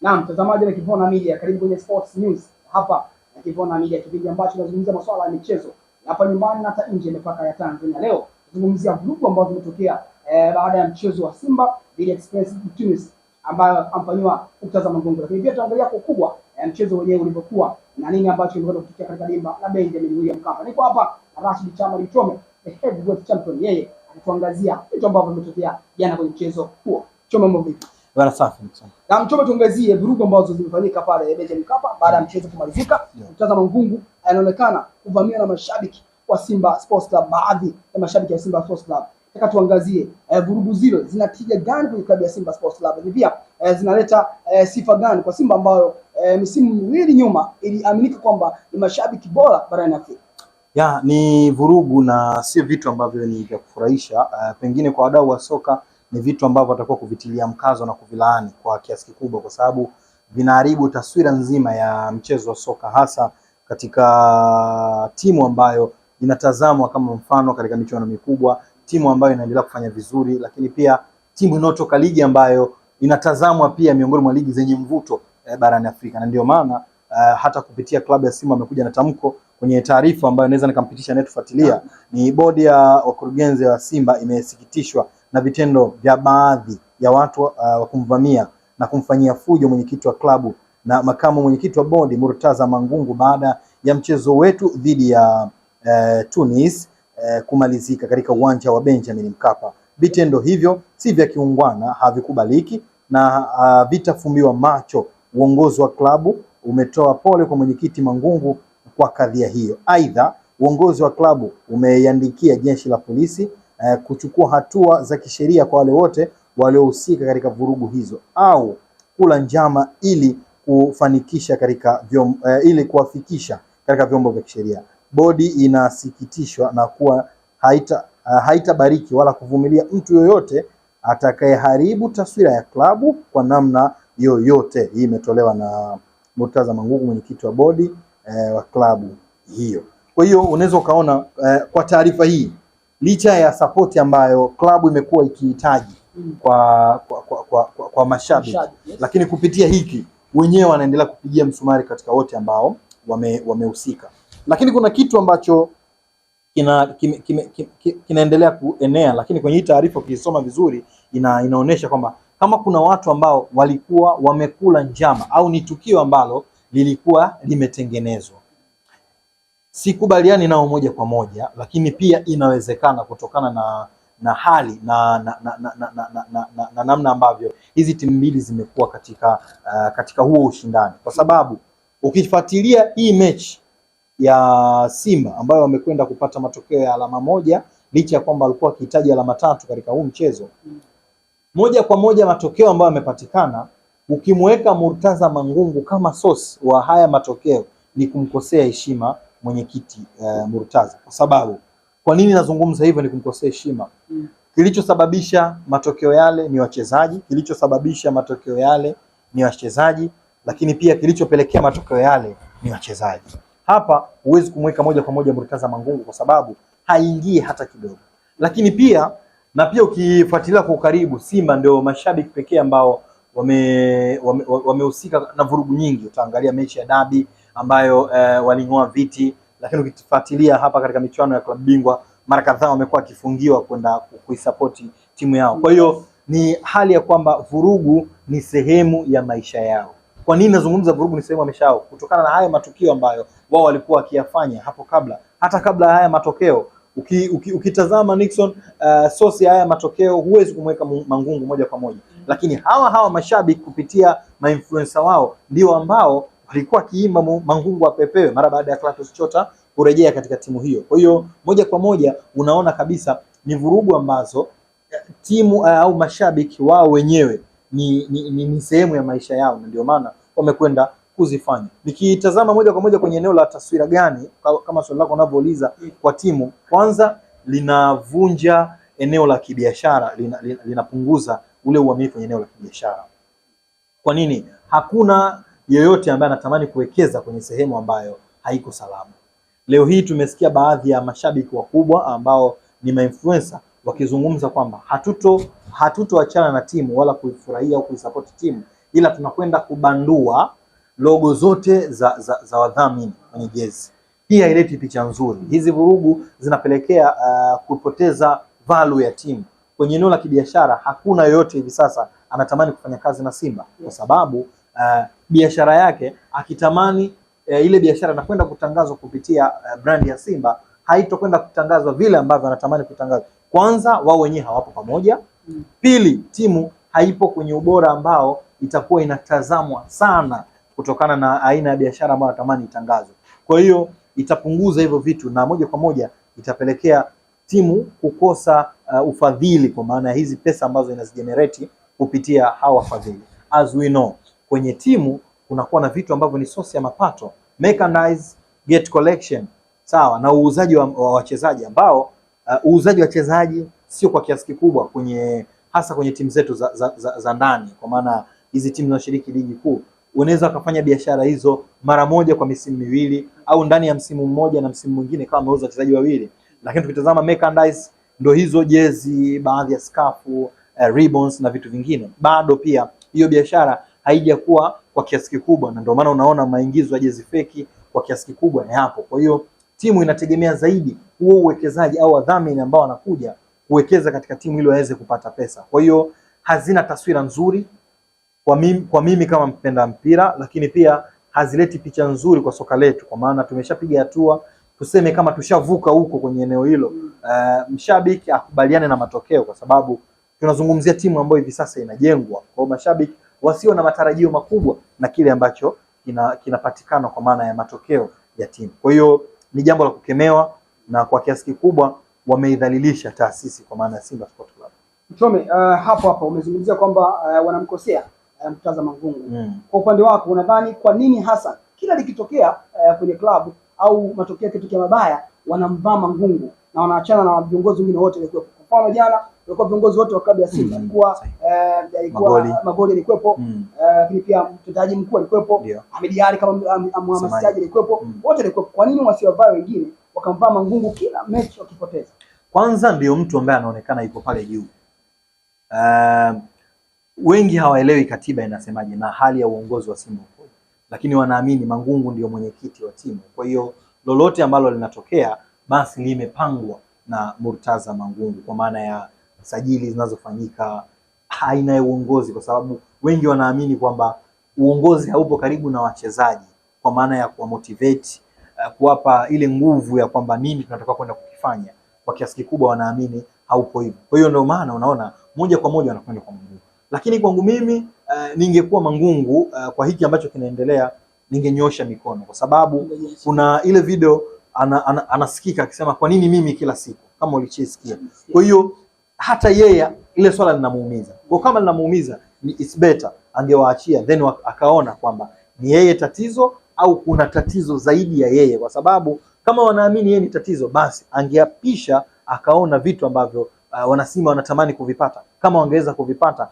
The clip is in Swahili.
Naam, mtazamaji wa Kivona Media, karibu kwenye Sports News hapa na Kivona Media, kipindi ambacho tunazungumzia masuala ya michezo hapa nyumbani na hata nje ya mipaka ya Tanzania. Leo tuzungumzia vurugu ambazo zimetokea baada ya mchezo wa Simba dhidi ya Express Tunis ambayo amfanywa Murtaza Mangungu. Lakini pia tutaangalia kwa ukubwa mchezo wenyewe ulivyokuwa na nini ambacho kilikuwa kutokea katika dimba la Benjamin William Mkapa. Niko hapa na Rashid Chama Mchome, the heavyweight champion, yeye atatuangazia vitu ambavyo vimetokea jana kwenye mchezo huo. Chome, mambo vipi? Bwana safi sana. Na Mchome, tuangazie vurugu ambazo zimefanyika pale Benjamin Mkapa baada ya mchezo kumalizika. Murtaza Mangungu anaonekana kuvamia na mashabiki wa Simba Sports Club, baadhi ya mashabiki wa Simba Sports Club. Nataka tuangazie vurugu zile zinatija gani kwenye klabu ya Simba Sports Club, na pia zinaleta sifa gani kwa Simba ambayo misimu miwili nyuma iliaminika kwamba ni mashabiki bora barani Afrika. Ni vurugu na sio vitu ambavyo ni vya kufurahisha. Pengine kwa wadau wa soka ni vitu ambavyo watakuwa kuvitilia mkazo na kuvilaani kwa kiasi kikubwa, kwa sababu vinaharibu taswira nzima ya mchezo wa soka, hasa katika timu ambayo inatazamwa kama mfano katika michuano mikubwa, timu ambayo inaendelea kufanya vizuri, lakini pia timu inayotoka ligi ambayo inatazamwa pia miongoni mwa ligi zenye mvuto barani Afrika. Na ndio maana hata kupitia klabu ya Simba amekuja na tamko kwenye taarifa ambayo naweza nikampitisha na tufuatilia. Ni bodi ya wakurugenzi wa Simba imesikitishwa na vitendo vya baadhi ya watu wa kumvamia na kumfanyia fujo mwenyekiti wa klabu na makamu mwenyekiti wa bodi Murtaza Mangungu baada ya mchezo wetu dhidi ya Tunis kumalizika katika uwanja wa Benjamin Mkapa. Vitendo hivyo si vya kiungwana, havikubaliki na vitafumbiwa macho. Uongozi wa klabu umetoa pole kwa mwenyekiti Mangungu kwa kadhia hiyo. Aidha, uongozi wa klabu umeiandikia jeshi la polisi kuchukua hatua za kisheria kwa wale wote waliohusika katika vurugu hizo au kula njama ili kufanikisha katika ili kuwafikisha katika vyombo vya kisheria. Bodi inasikitishwa na kuwa haitabariki wala kuvumilia mtu yoyote atakayeharibu taswira ya klabu kwa namna yoyote. Hii imetolewa na Murtaza Mangungu, mwenyekiti wa bodi wa klabu hiyo. Kwa hiyo unaweza ukaona kwa taarifa hii, licha ya sapoti ambayo klabu imekuwa ikihitaji kwa mashabiki, lakini kupitia hiki wenyewe wanaendelea kupigia msumari katika wote ambao wamehusika. Lakini kuna kitu ambacho kinaendelea kuenea, lakini kwenye hii taarifa ukisoma vizuri inaonyesha kwamba kama kuna watu ambao walikuwa wamekula njama au ni tukio ambalo lilikuwa limetengenezwa. Sikubaliani nao moja kwa moja, lakini pia inawezekana kutokana na hali na namna ambavyo hizi timu mbili zimekuwa katika huo ushindani, kwa sababu ukifuatilia hii mechi ya Simba ambayo wamekwenda kupata matokeo ya alama moja licha ya kwamba walikuwa wakihitaji alama tatu katika huu mchezo, moja kwa moja matokeo ambayo yamepatikana, ukimweka Murtaza Mangungu kama source wa haya matokeo ni kumkosea heshima mwenyekiti Murtaza. Kwa sababu kwa nini nazungumza hivyo? Ni kumkosea heshima. Kilichosababisha matokeo yale ni wachezaji, lakini pia kilichopelekea matokeo yale ni wachezaji. Hapa huwezi kumweka moja kwa moja Murtaza Mangungu kwa sababu haingii hata kidogo. Lakini pia ukifuatilia kwa ukaribu, Simba ndio mashabiki pekee ambao wamehusika na vurugu nyingi. Utaangalia mechi ya dabi ambayo waling'oa viti, lakini ukifuatilia hapa katika michuano ya klabu bingwa mara kadhaa wamekuwa wakifungiwa kwenda kuisupport timu yao. Kwa hiyo ni hali ya kwamba vurugu ni sehemu ya maisha yao. Kwa nini nazungumza vurugu ni sehemu ya maisha yao? Kutokana na haya matukio ambayo wao walikuwa wakiyafanya hapo hata kabla ya haya matokeo. Ukitazama Nixon, source ya haya matokeo huwezi kumweka Mangungu moja kwa moja, lakini hawa mashabiki kupitia mainfluencer wao ndio ambao walikuwa kiimba Mangungu apepewe mara baada ya Clatous Chota kurejea katika timu hiyo. Kwa hiyo moja kwa moja unaona kabisa ni vurugu ambazo timu au mashabiki wao wenyewe ni sehemu ya maisha yao, na ndio maana wamekwenda kuzifanya. Nikitazama moja kwa moja kwenye eneo la taswira gani, kama swali lako unavyouliza, kwa timu, kwanza linavunja eneo la kibiashara, linapunguza ule uaminifu kwenye eneo la kibiashara. Kwa nini? Hakuna yeyote ambaye anatamani kuwekeza kwenye sehemu ambayo haiko salama. Leo hii tumesikia baadhi ya mashabiki wakubwa ambao ni ma-influencer wakizungumza kwamba hatutoachana na timu wala kuifurahia au kuisupport timu ila tunakwenda kubandua logo zote za wadhamini kwenye jezi. Hii haileti picha nzuri. Hizi vurugu zinapelekea kupoteza value ya timu. Kwenye eneo la kibiashara hakuna yoyote hivi sasa anatamani kufanya kazi na Simba kwa sababu biashara yake akitamani ile biashara inakwenda kutangazwa kupitia brandi ya Simba, haitokwenda kutangazwa vile ambavyo anatamani kutangazwa. Kwanza wao wenyewe hawapo pamoja. Pili, timu haipo kwenye ubora ambao itakuwa inatazamwa sana kutokana na aina ya biashara ambayo anatamani itangazwe. Kwa hiyo itapunguza hivyo vitu na moja kwa moja itapelekea timu kukosa ufadhili, kwa maana ya hizi pesa ambazo inazigenerate kupitia hawa wafadhili. As we know, kwenye timu kunakuwa na vitu ambavyo ni source ya mapato, merchandise, gate collection, sawa, na uuzaji wa wachezaji ambao uuzaji wa wachezaji sio kwa kiasi kikubwa kwenye hasa kwenye timu zetu za ndani, kwa maana hizi timu zinashiriki ligi kuu. Unaweza kufanya biashara hizo mara moja kwa misimu miwili au ndani ya msimu mmoja na msimu mwingine kama umeuza wachezaji wawili. Lakini tukitazama merchandise, ndio hizo jezi, baadhi ya skafu, ribbons na vitu vingine, bado pia hiyo biashara haijakuwa kwa kiasi kikubwa, na ndio maana unaona maingizo ya jezi feki kwa kiasi kikubwa ni hapo. Kwa hiyo timu inategemea zaidi huo uwekezaji au wadhamini ambao wanakuja kuwekeza katika timu ili waweze kupata pesa. Kwa hiyo hazina taswira nzuri kwa mimi kama mpenda mpira, lakini pia hazileti picha nzuri kwa soka letu, kwa maana tumeshapiga hatua, tuseme kama tushavuka huko kwenye eneo hilo. Mshabiki akubaliane na matokeo, kwa sababu tunazungumzia timu ambayo hivi sasa inajengwa. Kwa mashabiki wasio na matarajio makubwa na kile ambacho kinapatikana kwa maana ya matokeo ya timu. Kwa hiyo ni jambo la kukemewa, na kwa kiasi kikubwa wameidhalilisha taasisi kwa maana ya Simba Sport Club. Mchome, hapo umezungumzia kwamba wanamkosea Murtaza Mangungu. Kwa upande wako unadhani kwa nini hasa kila likitokea kwenye klabu au matokeo yakitokea mabaya wanamvaa Mangungu na wanaachana na viongozi wengine wote walikuwa? Kwa mfano jana walikuwa viongozi wote wa klabu ya Simba, ilikuwa Magoli alikuwepo, lakini pia mtendaji mkuu alikuwepo, Ahmed Ally kama mhamasishaji alikuwepo, wote walikuwepo. Kwa nini wasiwavaa wengine wakamvaa Mangungu kila mechi wakipoteza? Kwanza ndio mtu ambaye anaonekana yuko pale juu. Wengi hawaelewi katiba inasemaje na hali ya uongozi wa Simba, lakini wanaamini Mangungu ndio mwenyekiti wa timu. Kwa hiyo lolote ambalo linatokea basi limepangwa na Murtaza Mangungu, kwa maana ya sajili zinazofanyika, aina ya uongozi, kwa sababu wengi wanaamini kwamba uongozi haupo karibu na wachezaji, kwa maana ya kuwa motivate, kuwapa ile nguvu ya kwamba nini tunataka kwenda kukifanya. Kwa kiasi kikubwa wanaamini haupo hivyo. Kwa hiyo ndio maana unaona moja kwa moja wanakwenda kwa Mangungu. Lakini kwangu mimi ningekuwa Mangungu, kwa hiki ambacho kinaendelea ningenyosha mikono, kwa sababu kuna ile video anasikika akisema kwa nini mimi kila siku, kama ulichisikia. Kwa hiyo hata yeye ile swala linamuumiza. Kwa kama linamuumiza, it's better angewaachia, then akaona kwamba ni yeye tatizo au kuna tatizo zaidi ya yeye, kwa sababu kama wanaamini yeye ni tatizo, basi angeapisha akaona vitu ambavyo wanasimba wanatamani kuvipata. Kama wangeweza kuvipata